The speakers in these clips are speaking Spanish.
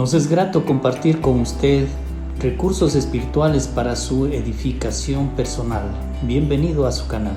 Nos es grato compartir con usted recursos espirituales para su edificación personal. Bienvenido a su canal.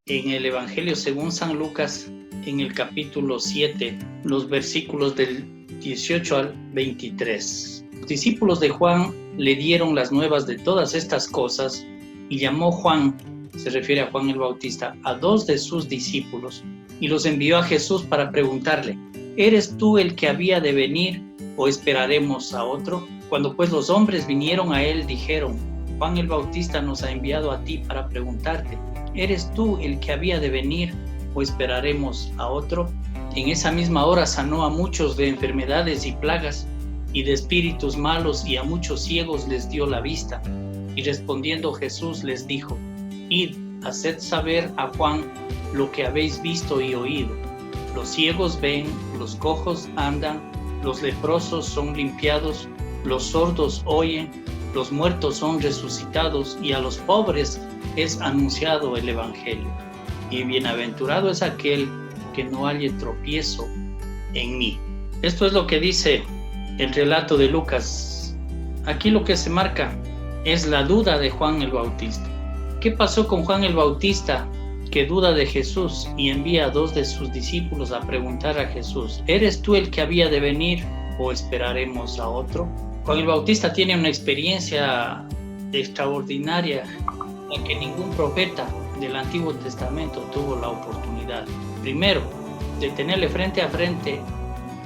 En el Evangelio según San Lucas, en el capítulo 7, los versículos del 18 al 23. Los discípulos de Juan le dieron las nuevas de todas estas cosas y llamó Juan, se refiere a Juan el Bautista, a 2 de sus discípulos y los envió a Jesús para preguntarle: ¿eres tú el que había de venir o esperaremos a otro? Cuando pues los hombres vinieron a él, dijeron: Juan el Bautista nos ha enviado a ti para preguntarte: ¿eres tú el que había de venir o esperaremos a otro? En esa misma hora sanó a muchos de enfermedades y plagas y de espíritus malos, y a muchos ciegos les dio la vista. Y respondiendo Jesús les dijo: Id, haced saber a Juan lo que habéis visto y oído. Los ciegos ven, los cojos andan, los leprosos son limpiados, los sordos oyen, los muertos son resucitados, y a los pobres es anunciado el Evangelio. Y bienaventurado es aquel que no halle tropiezo en mí. Esto es lo que dice el relato de Lucas. Aquí lo que se marca es la duda de Juan el Bautista. ¿Qué pasó con Juan el Bautista, que duda de Jesús y envía a 2 de sus discípulos a preguntar a Jesús: ¿eres tú el que había de venir o esperaremos a otro? Juan el Bautista tiene una experiencia extraordinaria en que ningún profeta del Antiguo Testamento tuvo la oportunidad. Primero, de tenerle frente a frente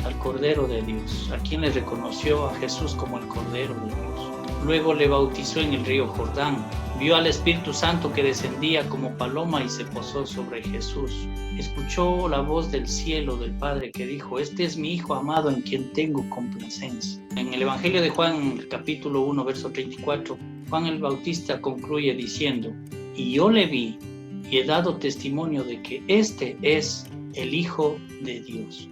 al Cordero de Dios, a quien le reconoció a Jesús como el Cordero de Dios. Luego le bautizó en el río Jordán, vio al Espíritu Santo que descendía como paloma y se posó sobre Jesús. Escuchó la voz del cielo del Padre que dijo: Este es mi Hijo amado en quien tengo complacencia. En el Evangelio de Juan, capítulo 1, verso 34, Juan el Bautista concluye diciendo: Y yo le vi y he dado testimonio de que este es el Hijo de Dios.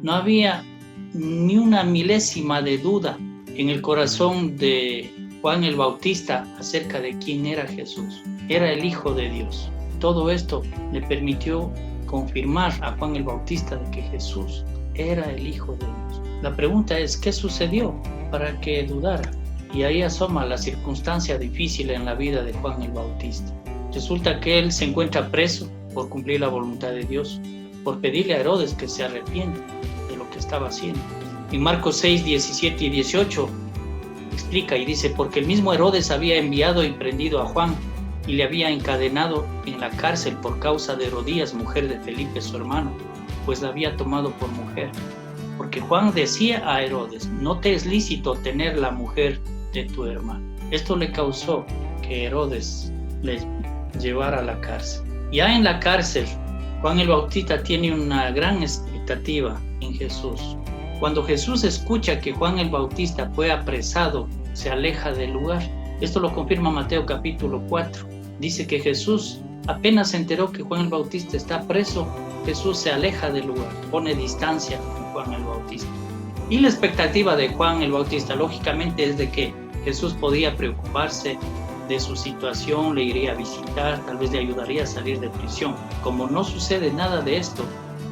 No había ni una milésima de duda en el corazón de Juan el Bautista acerca de quién era Jesús. Era el Hijo de Dios. Todo esto le permitió confirmar a Juan el Bautista de que Jesús era el Hijo de Dios. La pregunta es: ¿qué sucedió para que dudara? Y ahí asoma la circunstancia difícil en la vida de Juan el Bautista. Resulta que él se encuentra preso por cumplir la voluntad de Dios, por pedirle a Herodes que se arrepienta de lo que estaba haciendo. En Marcos 6, 17 y 18 explica y dice: porque el mismo Herodes había enviado y prendido a Juan y le había encadenado en la cárcel por causa de Herodías, mujer de Felipe su hermano, pues la había tomado por mujer. Porque Juan decía a Herodes: no te es lícito tener la mujer de tu hermano. Esto le causó que Herodes le llevara a la cárcel. Ya en la cárcel, Juan el Bautista tiene una gran expectativa en Jesús. Cuando Jesús escucha que Juan el Bautista fue apresado, se aleja del lugar. Esto lo confirma Mateo capítulo 4. Dice que Jesús apenas se enteró que Juan el Bautista está preso, Jesús se aleja del lugar, pone distancia con Juan el Bautista. Y la expectativa de Juan el Bautista, lógicamente, es de que Jesús podía preocuparse de su situación, le iría a visitar, tal vez le ayudaría a salir de prisión. Como no sucede nada de esto,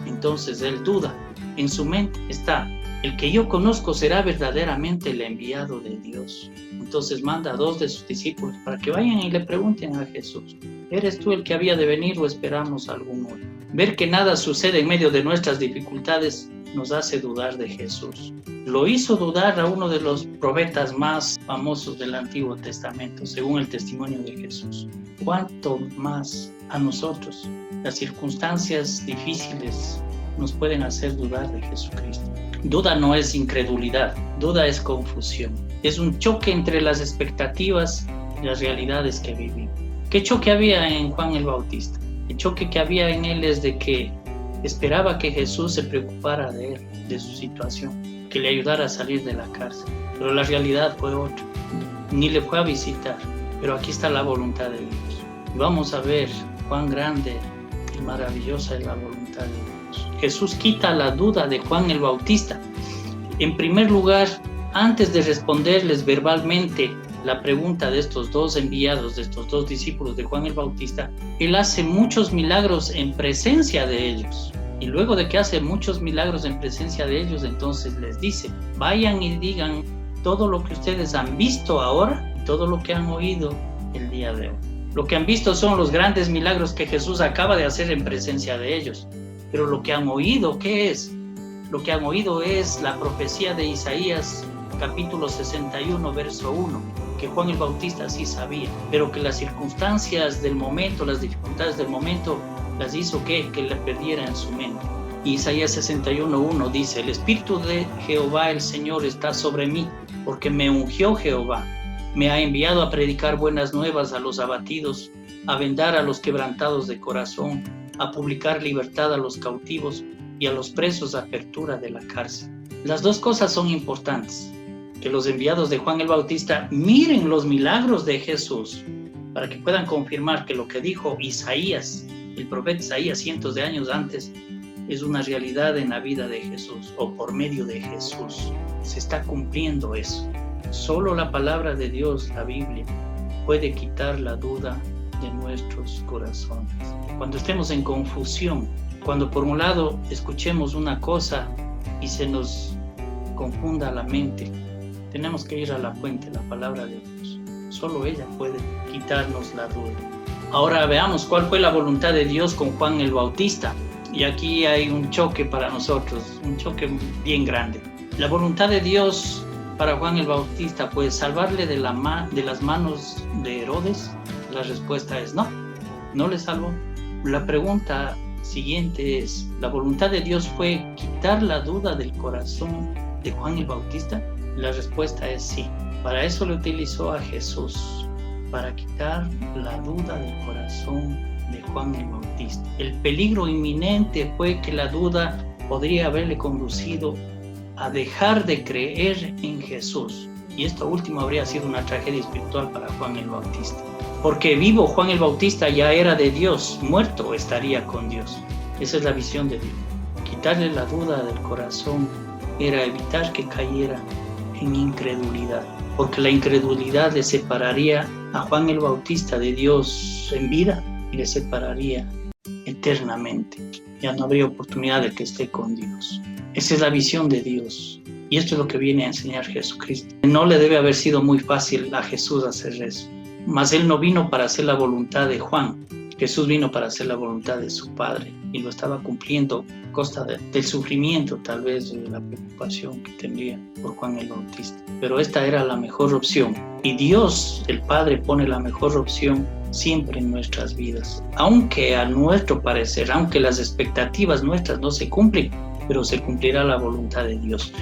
entonces él duda. En su mente está: el que yo conozco será verdaderamente el enviado de Dios. Entonces manda a 2 de sus discípulos para que vayan y le pregunten a Jesús: ¿eres tú el que había de venir o esperamos algún otro? Ver que nada sucede en medio de nuestras dificultades nos hace dudar de Jesús. Lo hizo dudar a uno de los profetas más famosos del Antiguo Testamento, según el testimonio de Jesús. ¿Cuánto más a nosotros? Las circunstancias difíciles nos pueden hacer dudar de Jesucristo. Duda no es incredulidad, duda es confusión. Es un choque entre las expectativas y las realidades que vivimos. ¿Qué choque había en Juan el Bautista? El choque que había en él es de que esperaba que Jesús se preocupara de él, de su situación, que le ayudara a salir de la cárcel. Pero la realidad fue otra. Ni le fue a visitar. Pero aquí está la voluntad de Dios. Y vamos a ver cuán grande y maravillosa es la voluntad de Dios. Jesús quita la duda de Juan el Bautista. En primer lugar, antes de responderles verbalmente la pregunta de estos dos enviados, de estos dos discípulos de Juan el Bautista, él hace muchos milagros en presencia de ellos. Y luego de que hace muchos milagros en presencia de ellos, entonces les dice, vayan y digan todo lo que ustedes han visto ahora, todo lo que han oído el día de hoy. Lo que han visto son los grandes milagros que Jesús acaba de hacer en presencia de ellos. Pero lo que han oído, ¿qué es? Lo que han oído es la profecía de Isaías, capítulo 61, verso 1, que Juan el Bautista sí sabía, pero que las circunstancias del momento, las dificultades del momento, las hizo que le perdiera en su mente. Isaías 61:1 dice, el Espíritu de Jehová el Señor está sobre mí, porque me ungió Jehová. Me ha enviado a predicar buenas nuevas a los abatidos, a vendar a los quebrantados de corazón, a publicar libertad a los cautivos y a los presos apertura de la cárcel. Las dos cosas son importantes. Que los enviados de Juan el Bautista miren los milagros de Jesús para que puedan confirmar que lo que dijo Isaías, el profeta Isaías cientos de años antes, es una realidad en la vida de Jesús o por medio de Jesús. Se está cumpliendo eso. Solo la palabra de Dios, la Biblia, puede quitar la duda de nuestros corazones. Cuando estemos en confusión, cuando por un lado escuchemos una cosa y se nos confunda la mente, tenemos que ir a la fuente, la palabra de Dios. Solo ella puede quitarnos la duda. Ahora veamos cuál fue la voluntad de Dios con Juan el Bautista. Y aquí hay un choque para nosotros, un choque bien grande. La voluntad de Dios para Juan el Bautista, pues salvarle de las manos de Herodes. La respuesta es no, no le salvó. La pregunta siguiente es, ¿la voluntad de Dios fue quitar la duda del corazón de Juan el Bautista? La respuesta es sí. Para eso le utilizó a Jesús, para quitar la duda del corazón de Juan el Bautista. El peligro inminente fue que la duda podría haberle conducido a dejar de creer en Jesús. Y esto último habría sido una tragedia espiritual para Juan el Bautista. Porque vivo Juan el Bautista ya era de Dios, muerto estaría con Dios. Esa es la visión de Dios. Quitarle la duda del corazón era evitar que cayera en incredulidad. Porque la incredulidad le separaría a Juan el Bautista de Dios en vida y le separaría eternamente. Ya no habría oportunidad de que esté con Dios. Esa es la visión de Dios. Y esto es lo que viene a enseñar Jesucristo. No le debe haber sido muy fácil a Jesús hacer eso. Mas Él no vino para hacer la voluntad de Juan. Jesús vino para hacer la voluntad de su Padre. Y lo estaba cumpliendo a costa del sufrimiento, tal vez de la preocupación que tendría por Juan el Bautista. Pero esta era la mejor opción. Y Dios, el Padre, pone la mejor opción siempre en nuestras vidas. Aunque a nuestro parecer, aunque las expectativas nuestras no se cumplen, pero se cumplirá la voluntad de Dios.